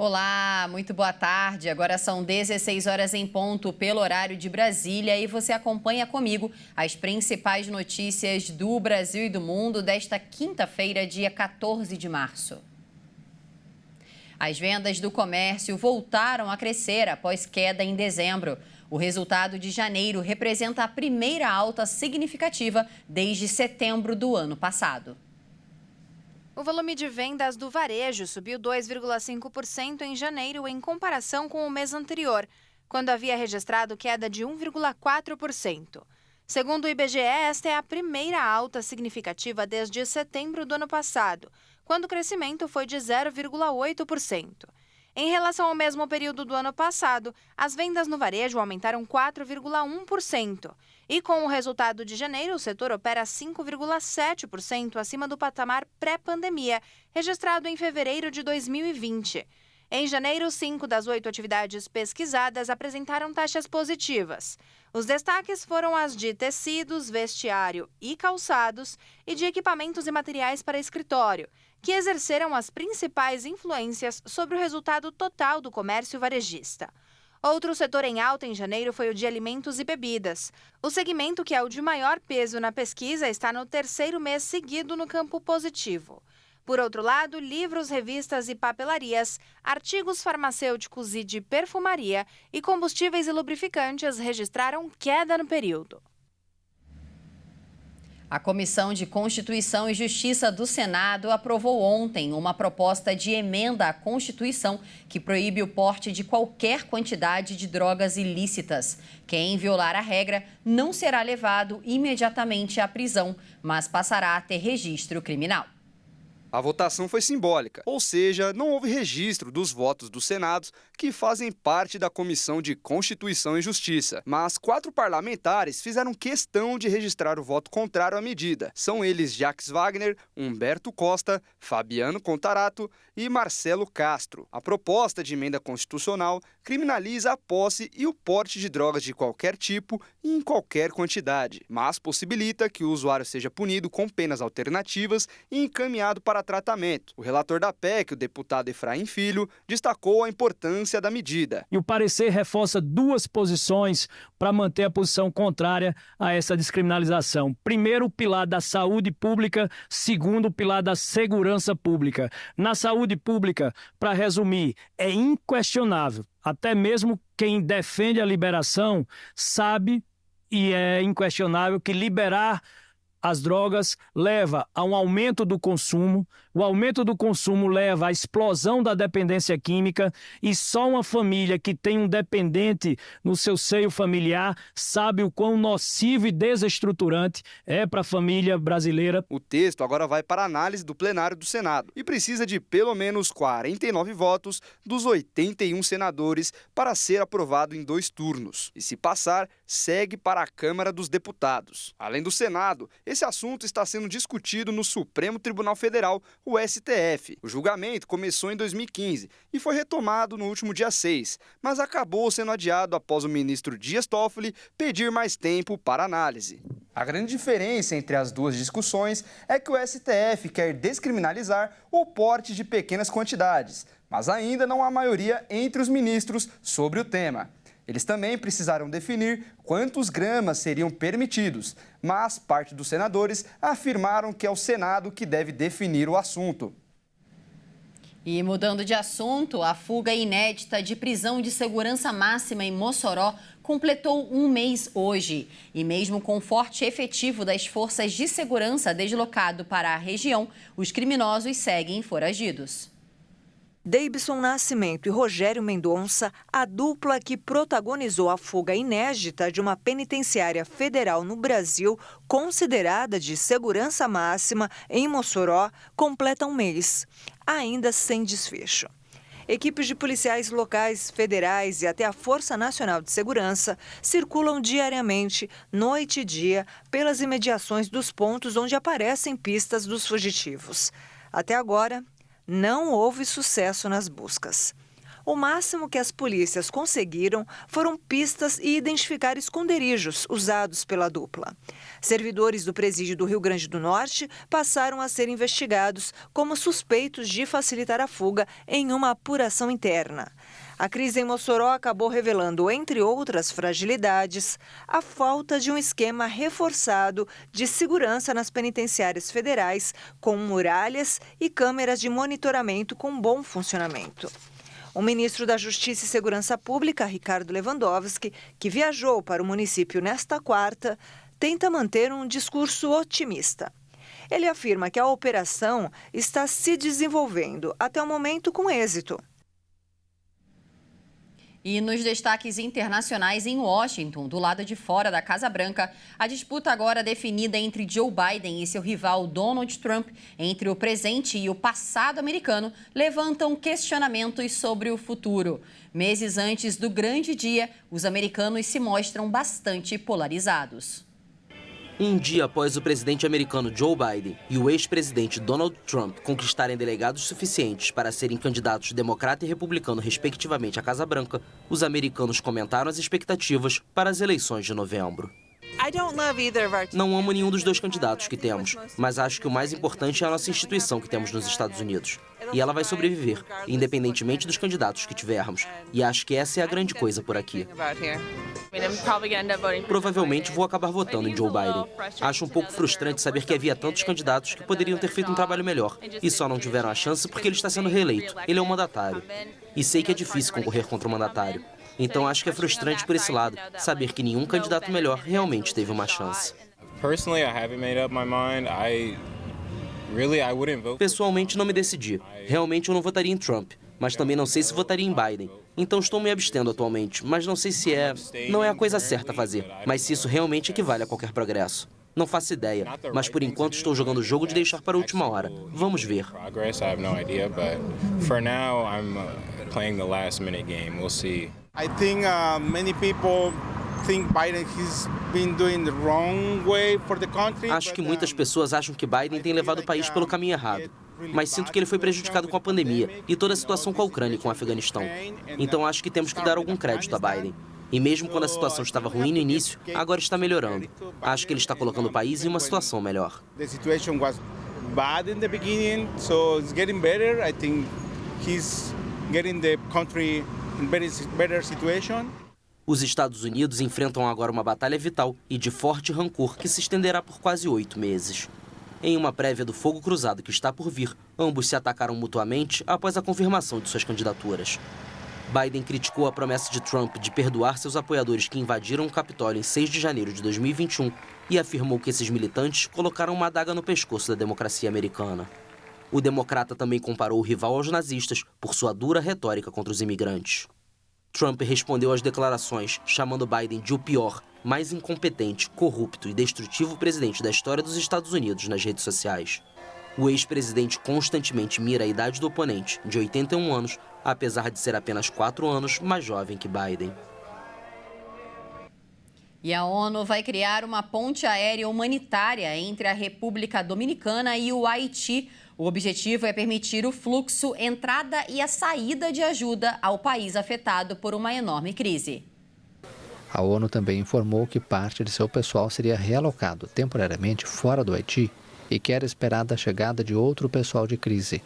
Olá, muito boa tarde. Agora são 16 horas em ponto pelo horário de Brasília e você acompanha comigo as principais notícias do Brasil e do mundo desta quinta-feira, dia 14 de março. As vendas do comércio voltaram a crescer após queda em dezembro. O resultado de janeiro representa a primeira alta significativa desde setembro do ano passado. O volume de vendas do varejo subiu 2,5% em janeiro em comparação com o mês anterior, quando havia registrado queda de 1,4%. Segundo o IBGE, esta é a primeira alta significativa desde setembro do ano passado, quando o crescimento foi de 0,8%. Em relação ao mesmo período do ano passado, as vendas no varejo aumentaram 4,1%. E com o resultado de janeiro, o setor opera 5,7% acima do patamar pré-pandemia, registrado em fevereiro de 2020. Em janeiro, 5 das 8 atividades pesquisadas apresentaram taxas positivas. Os destaques foram as de tecidos, vestiário e calçados e de equipamentos e materiais para escritório, que exerceram as principais influências sobre o resultado total do comércio varejista. Outro setor em alta em janeiro foi o de alimentos e bebidas. O segmento, que é o de maior peso na pesquisa, está no terceiro mês seguido no campo positivo. Por outro lado, livros, revistas e papelarias, artigos farmacêuticos e de perfumaria e combustíveis e lubrificantes registraram queda no período. A Comissão de Constituição e Justiça do Senado aprovou ontem uma proposta de emenda à Constituição que proíbe o porte de qualquer quantidade de drogas ilícitas. Quem violar a regra não será levado imediatamente à prisão, mas passará a ter registro criminal. A votação foi simbólica, ou seja, não houve registro dos votos dos senados que fazem parte da Comissão de Constituição e Justiça. Mas 4 parlamentares fizeram questão de registrar o voto contrário à medida. São eles Jacques Wagner, Humberto Costa, Fabiano Contarato e Marcelo Castro. A proposta de emenda constitucional criminaliza a posse e o porte de drogas de qualquer tipo e em qualquer quantidade, mas possibilita que o usuário seja punido com penas alternativas e encaminhado para tratamento. O relator da PEC, o deputado Efraim Filho, destacou a importância da medida. E o parecer reforça 2 posições para manter a posição contrária a essa descriminalização. Primeiro, o pilar da saúde pública, segundo, o pilar da segurança pública. Na saúde pública, para resumir, é inquestionável. Até mesmo quem defende a liberação sabe e é inquestionável que liberar as drogas leva a um aumento do consumo, o aumento do consumo leva à explosão da dependência química e só uma família que tem um dependente no seu seio familiar sabe o quão nocivo e desestruturante é para a família brasileira. O texto agora vai para análise do plenário do Senado e precisa de pelo menos 49 votos dos 81 senadores para ser aprovado em 2 turnos. E se passar, segue para a Câmara dos Deputados. Além do Senado, esse assunto está sendo discutido no Supremo Tribunal Federal, o STF. O julgamento começou em 2015 e foi retomado no último dia 6, mas acabou sendo adiado após o ministro Dias Toffoli pedir mais tempo para análise. A grande diferença entre as 2 discussões é que o STF quer descriminalizar o porte de pequenas quantidades, mas ainda não há maioria entre os ministros sobre o tema. Eles também precisaram definir quantos gramas seriam permitidos, mas parte dos senadores afirmaram que é o Senado que deve definir o assunto. E mudando de assunto, a fuga inédita de prisão de segurança máxima em Mossoró completou 1 mês hoje. E mesmo com forte efetivo das forças de segurança deslocado para a região, os criminosos seguem foragidos. Deibson Nascimento e Rogério Mendonça, a dupla que protagonizou a fuga inédita de uma penitenciária federal no Brasil, considerada de segurança máxima em Mossoró, completa 1 mês, ainda sem desfecho. Equipes de policiais locais, federais e até a Força Nacional de Segurança circulam diariamente, noite e dia, pelas imediações dos pontos onde aparecem pistas dos fugitivos. Até agora, não houve sucesso nas buscas. O máximo que as polícias conseguiram foram pistas e identificar esconderijos usados pela dupla. Servidores do presídio do Rio Grande do Norte passaram a ser investigados como suspeitos de facilitar a fuga em uma apuração interna. A crise em Mossoró acabou revelando, entre outras fragilidades, a falta de um esquema reforçado de segurança nas penitenciárias federais, com muralhas e câmeras de monitoramento com bom funcionamento. O ministro da Justiça e Segurança Pública, Ricardo Lewandowski, que viajou para o município nesta quarta, tenta manter um discurso otimista. Ele afirma que a operação está se desenvolvendo até o momento com êxito. E nos destaques internacionais em Washington, do lado de fora da Casa Branca, a disputa agora definida entre Joe Biden e seu rival Donald Trump, entre o presente e o passado americano, levantam questionamentos sobre o futuro. Meses antes do grande dia, os americanos se mostram bastante polarizados. Um dia após o presidente americano Joe Biden e o ex-presidente Donald Trump conquistarem delegados suficientes para serem candidatos democrata e republicano, respectivamente, à Casa Branca, os americanos comentaram as expectativas para as eleições de novembro. Não amo nenhum dos dois candidatos que temos, mas acho que o mais importante é a nossa instituição que temos nos Estados Unidos. E ela vai sobreviver, independentemente dos candidatos que tivermos. E acho que essa é a grande coisa por aqui. Provavelmente vou acabar votando em Joe Biden. Acho um pouco frustrante saber que havia tantos candidatos que poderiam ter feito um trabalho melhor e só não tiveram a chance porque ele está sendo reeleito. Ele é um mandatário. E sei que é difícil concorrer contra um mandatário. Então acho que é frustrante por esse lado, saber que nenhum candidato melhor realmente teve uma chance. Pessoalmente não me decidi. Realmente eu não votaria em Trump, mas também não sei se votaria em Biden. Então estou me abstendo atualmente, mas não sei se não é a coisa certa a fazer, mas se isso realmente equivale a qualquer progresso. Não faço ideia, mas por enquanto estou jogando o jogo de deixar para a última hora. Vamos ver. I think many people think Biden has been doing the wrong way for the country. Acho que muitas pessoas acham que Biden tem levado o país pelo caminho errado. Mas sinto que ele foi prejudicado com a pandemia e toda a situação com a Ucrânia e com o Afeganistão. Então acho que temos que dar algum crédito a Biden. E mesmo quando a situação estava ruim no início, agora está melhorando. Acho que ele está colocando o país em uma situação melhor. The situation was bad in the beginning, so it's getting better. I think he's getting the country in better situation. Os Estados Unidos enfrentam agora uma batalha vital e de forte rancor que se estenderá por quase 8 meses. Em uma prévia do fogo cruzado que está por vir, ambos se atacaram mutuamente após a confirmação de suas candidaturas. Biden criticou a promessa de Trump de perdoar seus apoiadores que invadiram o Capitólio em 6 de janeiro de 2021 e afirmou que esses militantes colocaram uma adaga no pescoço da democracia americana. O democrata também comparou o rival aos nazistas por sua dura retórica contra os imigrantes. Trump respondeu às declarações, chamando Biden de o pior, mais incompetente, corrupto e destrutivo presidente da história dos Estados Unidos nas redes sociais. O ex-presidente constantemente mira a idade do oponente, de 81 anos, apesar de ser apenas 4 anos mais jovem que Biden. E a ONU vai criar uma ponte aérea humanitária entre a República Dominicana e o Haiti. O objetivo é permitir o fluxo, entrada e a saída de ajuda ao país afetado por uma enorme crise. A ONU também informou que parte de seu pessoal seria realocado temporariamente fora do Haiti e que era esperada a chegada de outro pessoal de crise.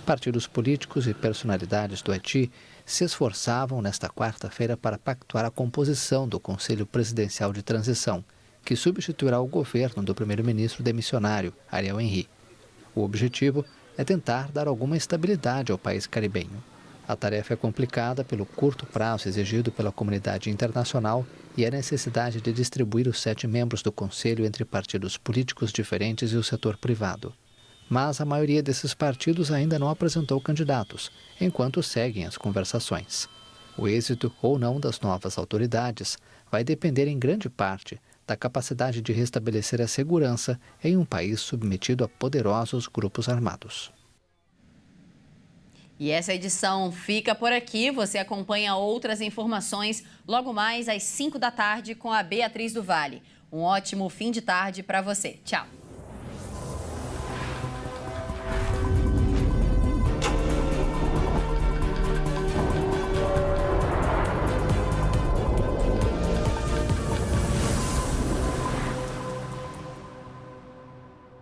Partidos políticos e personalidades do Haiti se esforçavam nesta quarta-feira para pactuar a composição do Conselho Presidencial de Transição, que substituirá o governo do primeiro-ministro demissionário, Ariel Henry. O objetivo é tentar dar alguma estabilidade ao país caribenho. A tarefa é complicada pelo curto prazo exigido pela comunidade internacional e a necessidade de distribuir os 7 membros do Conselho entre partidos políticos diferentes e o setor privado. Mas a maioria desses partidos ainda não apresentou candidatos, enquanto seguem as conversações. O êxito ou não das novas autoridades vai depender em grande parte da capacidade de restabelecer a segurança em um país submetido a poderosos grupos armados. E essa edição fica por aqui. Você acompanha outras informações logo mais às 5 da tarde com a Beatriz do Vale. Um ótimo fim de tarde para você. Tchau!